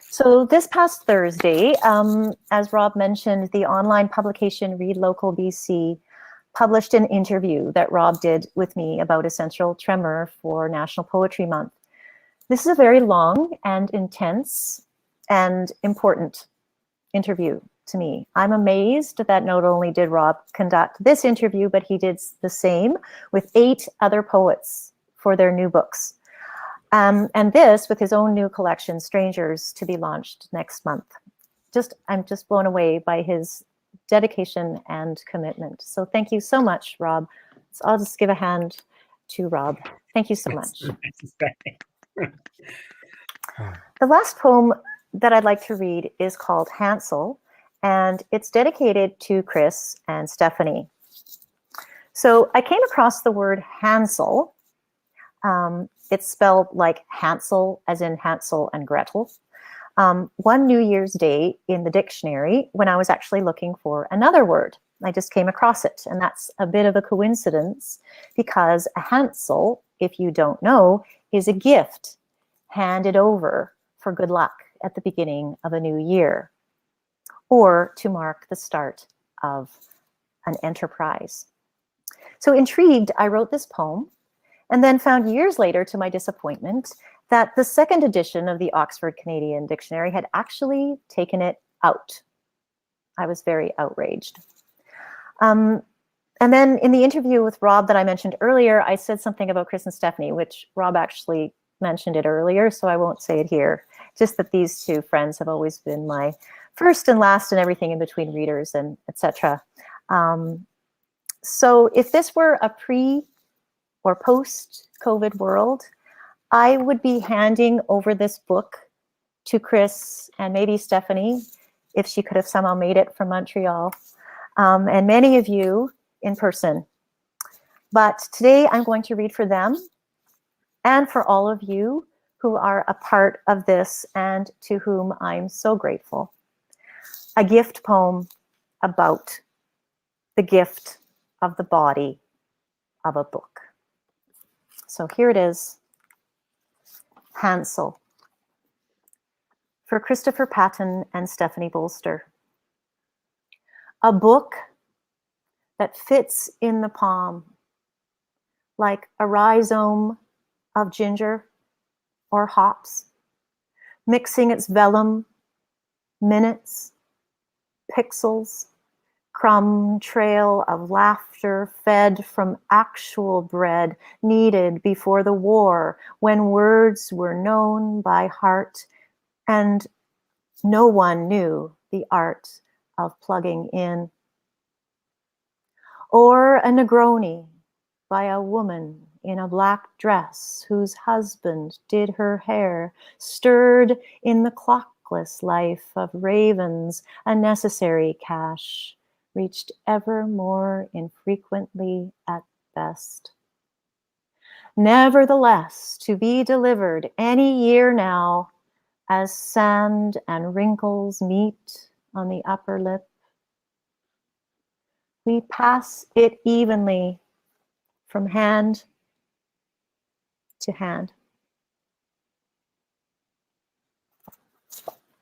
So this past Thursday, as Rob mentioned, the online publication Read Local BC published an interview that Rob did with me about essential tremor for National Poetry Month. This is a very long and intense and important interview to me. I'm amazed that not only did Rob conduct this interview, but he did the same with 8 other poets for their new books. And this with his own new collection, Strangers, to be launched next month. I'm just blown away by his dedication and commitment. So thank you so much, Rob. So I'll just give a hand to Rob. Thank you so much. The last poem that I'd like to read is called Hansel, and it's dedicated to Chris and Stephanie. So I came across the word Hansel. It's spelled like Hansel, as in Hansel and Gretel. One New Year's Day in the dictionary when I was actually looking for another word. I just came across it, and that's a bit of a coincidence because a Hansel, if you don't know, is a gift handed over for good luck at the beginning of a new year or to mark the start of an enterprise. So intrigued, I wrote this poem and then found years later, to my disappointment, that the second edition of the Oxford Canadian Dictionary had actually taken it out. I was very outraged. And then in the interview with Rob that I mentioned earlier, I said something about Chris and Stephanie, which Rob actually mentioned it earlier, so I won't say it here. Just that these two friends have always been my first and last and everything in between readers and etc. So if this were a pre or post-COVID world, I would be handing over this book to Chris and maybe Stephanie, if she could have somehow made it from Montreal, and many of you in person. But today I'm going to read for them and for all of you who are a part of this and to whom I'm so grateful. A gift poem about the gift of the body of a book. So here it is. Hansel, for Christopher Patton and Stephanie Bolster. A book that fits in the palm, like a rhizome of ginger or hops, mixing its vellum, minutes, pixels, crumb trail of laughter fed from actual bread needed before the war, when words were known by heart and no one knew the art of plugging in. Or a Negroni by a woman in a black dress whose husband did her hair, stirred in the clockless life of ravens, a necessary cache, reached ever more infrequently at best. Nevertheless, to be delivered any year now, as sand and wrinkles meet on the upper lip, we pass it evenly from hand to hand.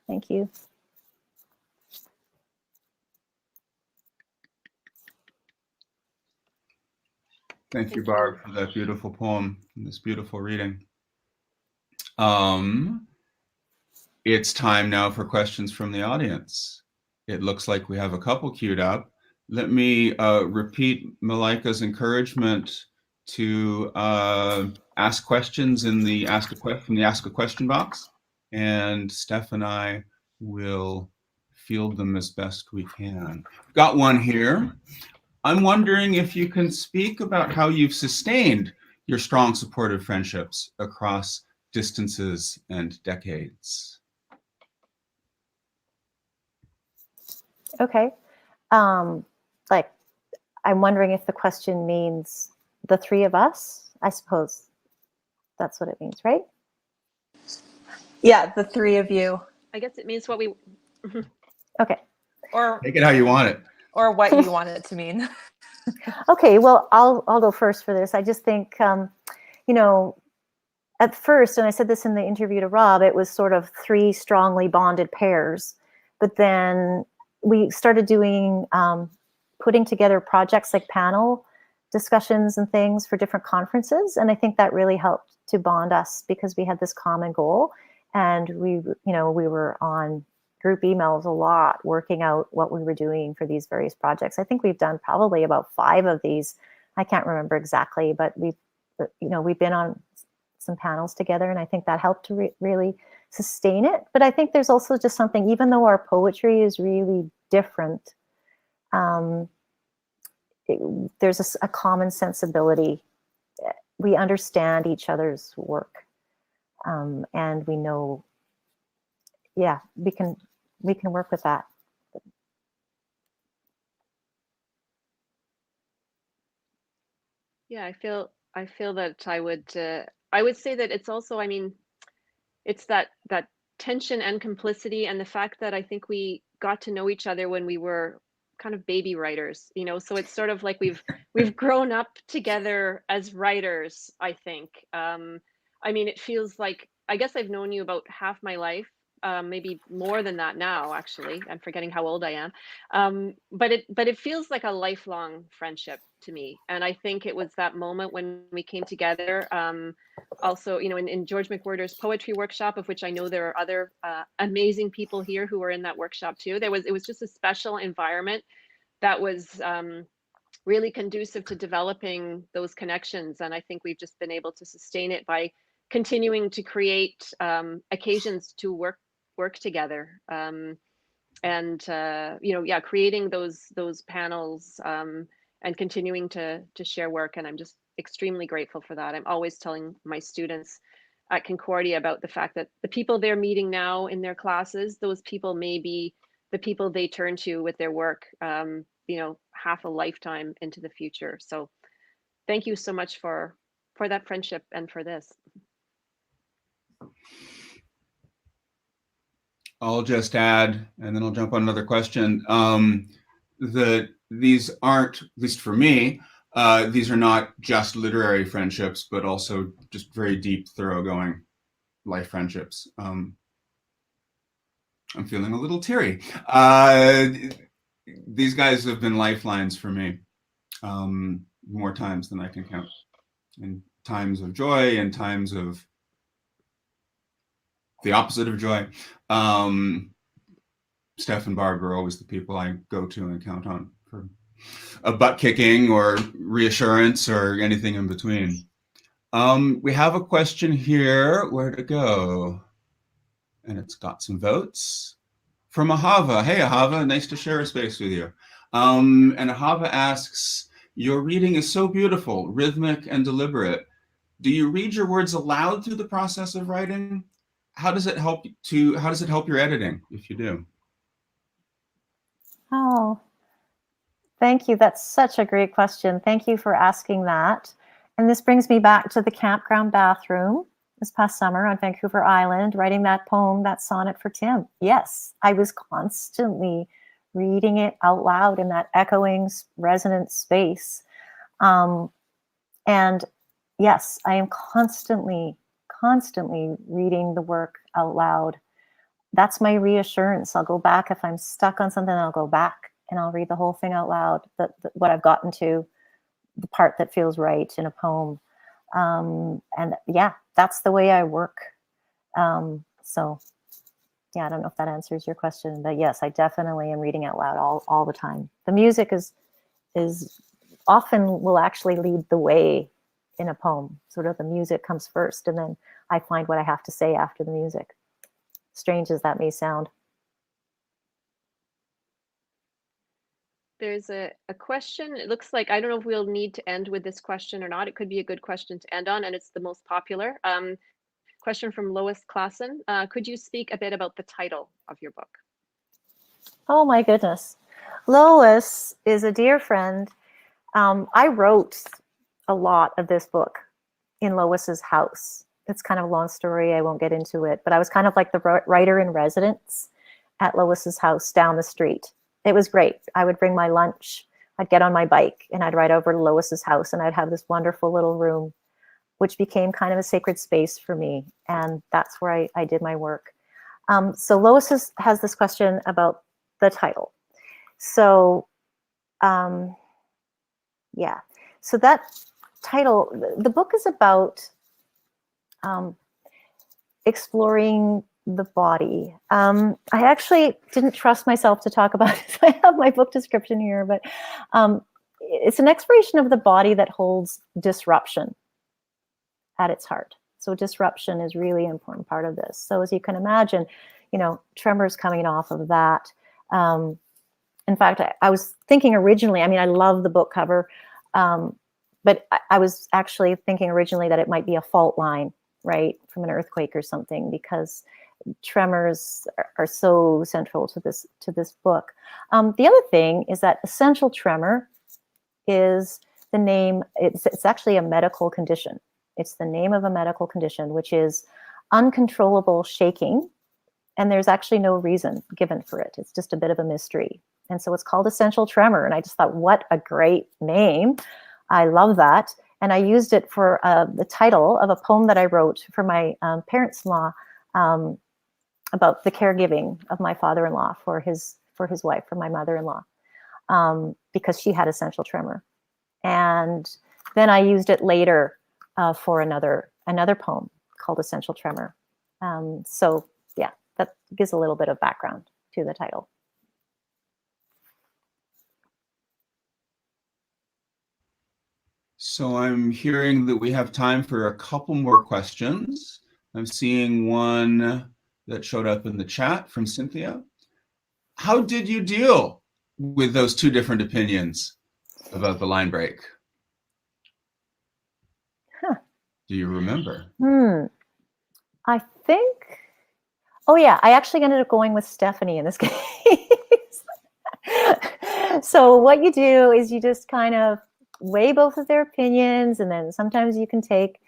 Thank you. Thank you, Barb, for that beautiful poem and this beautiful reading. It's time now for questions from the audience. It looks like we have a couple queued up. Let me repeat Malika's encouragement to ask questions in the ask a question box, and Steph and I will field them as best we can. Got one here. I'm wondering if you can speak about how you've sustained your strong supportive friendships across distances and decades. Okay. Like, I'm wondering if the question means the three of us. I suppose that's what it means, right? Yeah, the three of you. I guess it means what we. Okay. Or take it how you want it. Or what you want it to mean. Okay, well, I'll go first for this. I just think, you know, at first, and I said this in the interview to Rob, it was sort of three strongly bonded pairs. But then we started doing, putting together projects like panel discussions and things for different conferences. And I think that really helped to bond us because we had this common goal. And we were on group emails a lot, working out what we were doing for these various projects. I think we've done probably about 5 of these. I can't remember exactly, but we've been on some panels together, and I think that helped to really sustain it. But I think there's also just something, even though our poetry is really different, there's a common sensibility. We understand each other's work, and we know, yeah, we can work with that. Yeah, I feel that I would say that it's also, I mean, it's that tension and complicity, and the fact that I think we got to know each other when we were kind of baby writers, you know, so it's sort of like we've grown up together as writers, I think. I mean, it feels like, I guess I've known you about half my life, maybe more than that now, actually. I'm forgetting how old I am. But it feels like a lifelong friendship to me. And I think it was that moment when we came together, also, you know, in George McWhirter's poetry workshop, of which I know there are other amazing people here who were in that workshop too. It was just a special environment that was really conducive to developing those connections. And I think we've just been able to sustain it by continuing to create occasions to work together, and you know, yeah, creating those panels, and continuing to share work. And I'm just extremely grateful for that. I'm always telling my students at Concordia about the fact that the people they're meeting now in their classes, those people may be the people they turn to with their work half a lifetime into the future. So thank you so much for that friendship and for this. I'll just add, and then I'll jump on another question, that these aren't, at least for me, these are not just literary friendships, but also just very deep, thoroughgoing life friendships. I'm feeling a little teary. These guys have been lifelines for me more times than I can count. In times of joy and times of the opposite of joy. Steph and Barb are always the people I go to and count on for a butt kicking or reassurance or anything in between. We have a question here. Where to go? And it's got some votes from Ahava. Hey, Ahava, nice to share a space with you. And Ahava asks, your reading is so beautiful, rhythmic and deliberate. Do you read your words aloud through the process of writing? How does it help your editing if you do? Oh, thank you. That's such a great question. Thank you for asking that. And this brings me back to the campground bathroom this past summer on Vancouver Island, writing that poem, that sonnet for Tim. Yes, I was constantly reading it out loud in that echoing, resonant space. And yes, I am constantly reading the work out loud. That's my reassurance. I'll go back if I'm stuck on something, I'll go back and I'll read the whole thing out loud, what I've gotten to, the part that feels right in a poem. And yeah, that's the way I work. So yeah, I don't know if that answers your question, but yes, I definitely am reading out loud all the time. The music is often will actually lead the way in a poem. Sort of the music comes first, and then I find what I have to say after the music. Strange as that may sound. There's a question. It looks like, I don't know if we'll need to end with this question or not. It could be a good question to end on, and it's the most popular. Question from Lois Klassen. Could you speak a bit about the title of your book? Oh my goodness. Lois is a dear friend. I wrote a lot of this book in Lois's house. It's kind of a long story. I won't get into it, but I was kind of like the writer in residence at Lois's house down the street. It was great. I would bring my lunch. I'd get on my bike and I'd ride over to Lois's house, and I'd have this wonderful little room, which became kind of a sacred space for me. And that's where I did my work. So Lois has this question about the title. So yeah, so that title, the book is about exploring the body. I actually didn't trust myself to talk about it. I have my book description here, but it's an exploration of the body that holds disruption at its heart. So disruption is really an important part of this. So as you can imagine, Tremor's coming off of that. In fact, I was thinking originally, I love the book cover, but I was actually thinking originally that it might be a fault line, right, from an earthquake or something, because tremors are so central to this book. The other thing is that essential tremor is the name. It's actually a medical condition. It's the name of a medical condition, which is uncontrollable shaking, and there's actually no reason given for it. It's just a bit of a mystery, and so it's called essential tremor. And I just thought, what a great name! I love that, and I used it for the title of a poem that I wrote for my parents-in-law about the caregiving of my father-in-law for his wife, for my mother-in-law, because she had essential tremor. And then I used it later for another poem called Essential Tremor. So yeah, that gives a little bit of background to the title. So I'm hearing that we have time for a couple more questions. I'm seeing one that showed up in the chat from Cynthia. How did you deal with those two different opinions about the line break? Huh. Do you remember? I think, oh yeah, I actually ended up going with Stephanie in this case. So what you do is you just kind of weigh both of their opinions, and then sometimes you can take,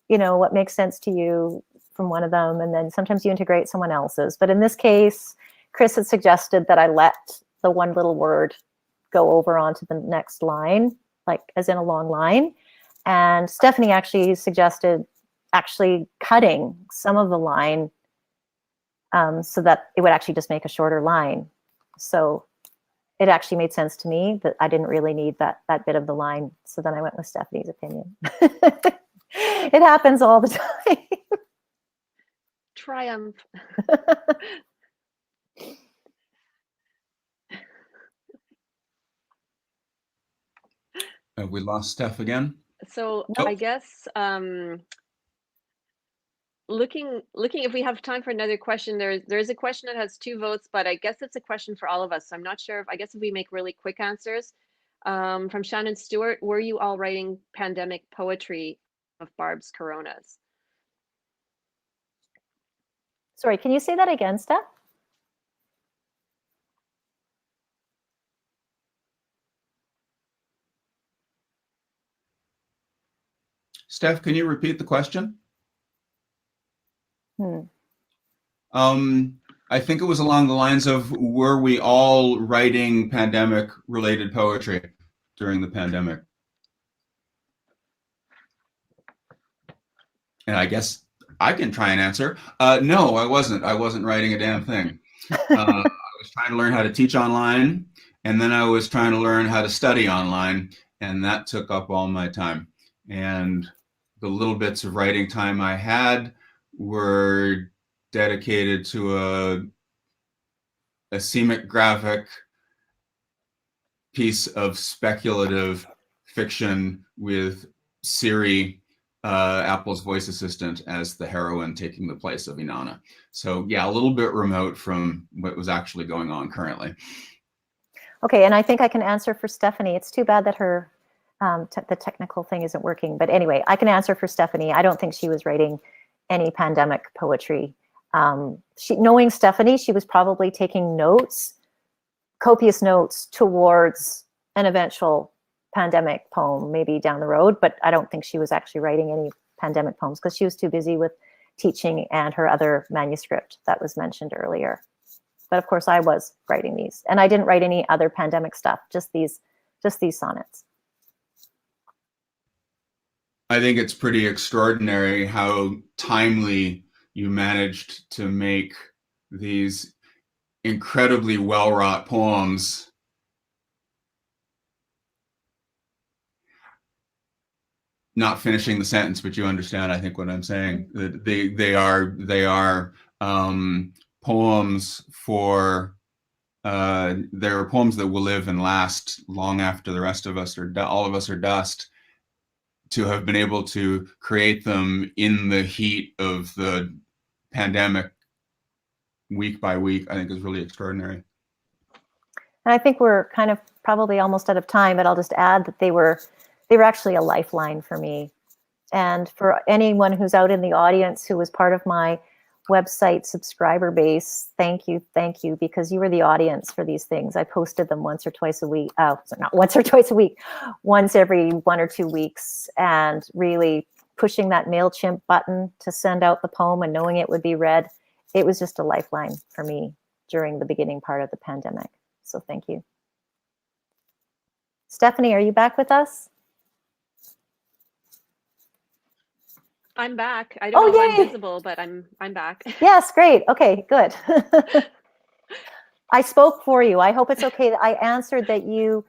what makes sense to you from one of them, and then sometimes you integrate someone else's. But in this case, Chris had suggested that I let the one little word go over onto the next line, like as in a long line. And Stephanie actually suggested cutting some of the line so that it would actually just make a shorter line. So it actually made sense to me that I didn't really need that bit of the line. So then I went with Stephanie's opinion. It happens all the time. Triumph. Have we lost Steph again? So Nope. I guess looking if we have time for another question, there's a question that has 2 votes, but I guess it's a question for all of us. So I'm not sure if we make really quick answers. From Shannon Stewart, were you all writing pandemic poetry of Barb's coronas? Sorry, can you say that again, Steph? Steph, can you repeat the question? I think it was along the lines of, were we all writing pandemic-related poetry during the pandemic? And I guess I can try and answer. No, I wasn't. I wasn't writing a damn thing. I was trying to learn how to teach online, and then I was trying to learn how to study online, and that took up all my time. And the little bits of writing time I had were dedicated to a seismic piece of speculative fiction with Siri, Apple's voice assistant, as the heroine taking the place of Inanna. So yeah, a little bit remote from what was actually going on currently. Okay, and I think I can answer for Stephanie. It's too bad that her the technical thing isn't working. But anyway, I can answer for Stephanie. I don't think she was writing any pandemic poetry. Knowing Stephanie, she was probably taking notes, copious notes towards an eventual pandemic poem, maybe down the road. But I don't think she was actually writing any pandemic poems because she was too busy with teaching and her other manuscript that was mentioned earlier. But of course, I was writing these, and I didn't write any other pandemic stuff. Just these sonnets. I think it's pretty extraordinary how timely you managed to make these incredibly well-wrought poems not finishing the sentence, but you understand, I think, what I'm saying. They are poems for they're poems that will live and last long after the rest of us all of us are dust. To have been able to create them in the heat of the pandemic, week by week, I think is really extraordinary. And I think we're kind of probably almost out of time, but I'll just add that they were actually a lifeline for me. And for anyone who's out in the audience who was part of my website subscriber base, thank you, because you were the audience for these things. I posted them once or twice a week. Not once or twice a week, once every 1 or 2 weeks, and really pushing that MailChimp button to send out the poem and knowing it would be read. It was just a lifeline for me during the beginning part of the pandemic. So thank you. Stephanie, are you back with us? I'm back. I don't know if I'm visible, but I'm back. Yes, great. Okay, good. I spoke for you. I hope it's okay that I answered that you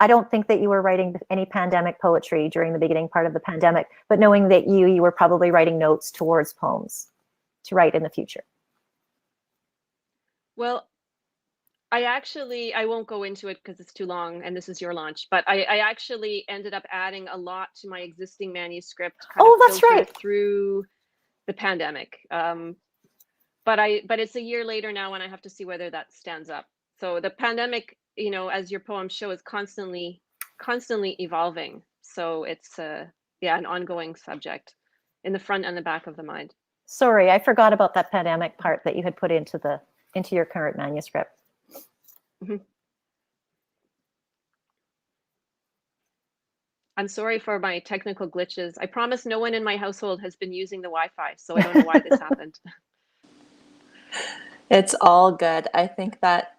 I don't think that you were writing any pandemic poetry during the beginning part of the pandemic, but knowing that you were probably writing notes towards poems to write in the future. Well, I won't go into it because it's too long and this is your launch, but I actually ended up adding a lot to my existing manuscript. That's right. Through the pandemic. But it's a year later now and I have to see whether that stands up. So the pandemic, as your poems show, is constantly evolving. So it's an ongoing subject in the front and the back of the mind. Sorry, I forgot about that pandemic part that you had put into your current manuscript. I'm sorry for my technical glitches. I promise no one in my household has been using the Wi-Fi, so I don't know why this happened. It's all good. I think that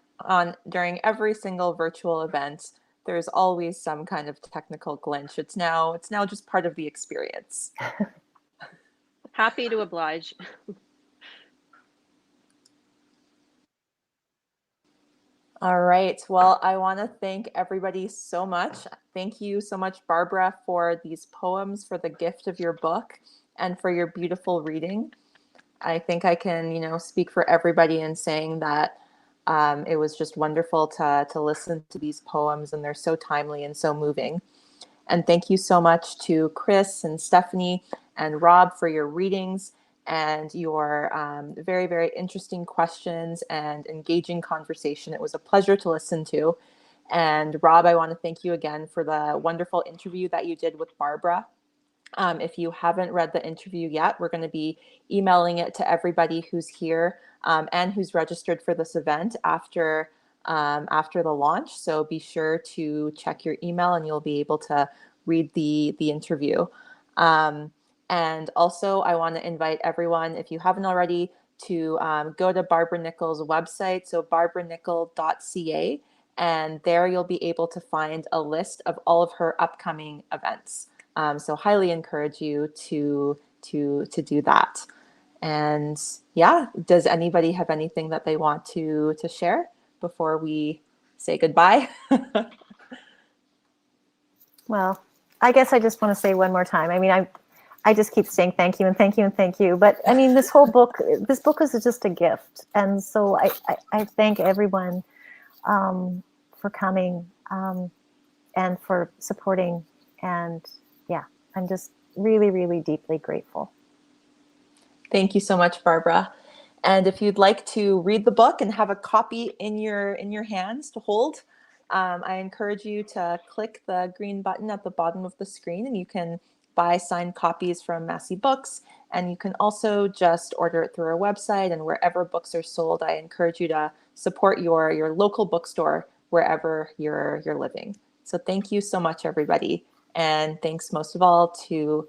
during every single virtual event, there's always some kind of technical glitch. It's now just part of the experience. Happy to oblige. All right. Well, I want to thank everybody so much. Thank you so much, Barbara, for these poems, for the gift of your book, and for your beautiful reading. I think I can, speak for everybody in saying that it was just wonderful to listen to these poems, and they're so timely and so moving. And thank you so much to Chris and Stephanie and Rob for your readings and your very, very interesting questions and engaging conversation. It was a pleasure to listen to. And Rob, I want to thank you again for the wonderful interview that you did with Barbara. If you haven't read the interview yet, we're going to be emailing it to everybody who's here and who's registered for this event after the launch. So be sure to check your email and you'll be able to read the interview. And also, I want to invite everyone, if you haven't already, to go to Barbara Nichols' website, so barbaranichol.ca, and there you'll be able to find a list of all of her upcoming events. So highly encourage you to do that. And yeah, does anybody have anything that they want to share before we say goodbye? Well, I guess I just want to say one more time. I mean, I just keep saying thank you and thank you and thank you. But I mean, this book is just a gift. And so I thank everyone for coming and for supporting. And yeah, I'm just really, really deeply grateful. Thank you so much, Barbara. And if you'd like to read the book and have a copy in your hands to hold, I encourage you to click the green button at the bottom of the screen, and you can buy signed copies from Massey Books. And you can also just order it through our website, and wherever books are sold, I encourage you to support your local bookstore wherever you're living. So thank you so much, everybody. And thanks most of all to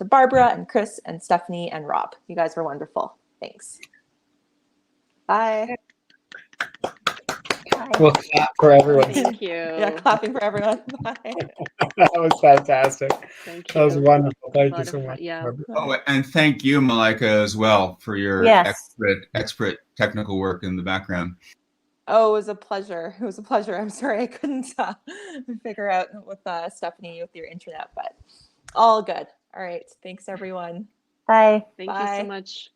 Barbara and Chris and Stephanie and Rob. You guys were wonderful. Thanks. Bye. We'll clap for everyone. Thank you. Yeah, clapping for everyone. Bye. That was fantastic. Thank you. That was wonderful. Thank you so of, much. yeah. Barbara. Oh, and thank you, Malika, as well, for your Yes. expert technical work in the background. Oh, it was a pleasure. It was a pleasure. I'm sorry I couldn't figure out with Stephanie with your internet, but all good. All right. Thanks, everyone. Bye. Thank you Bye. so much.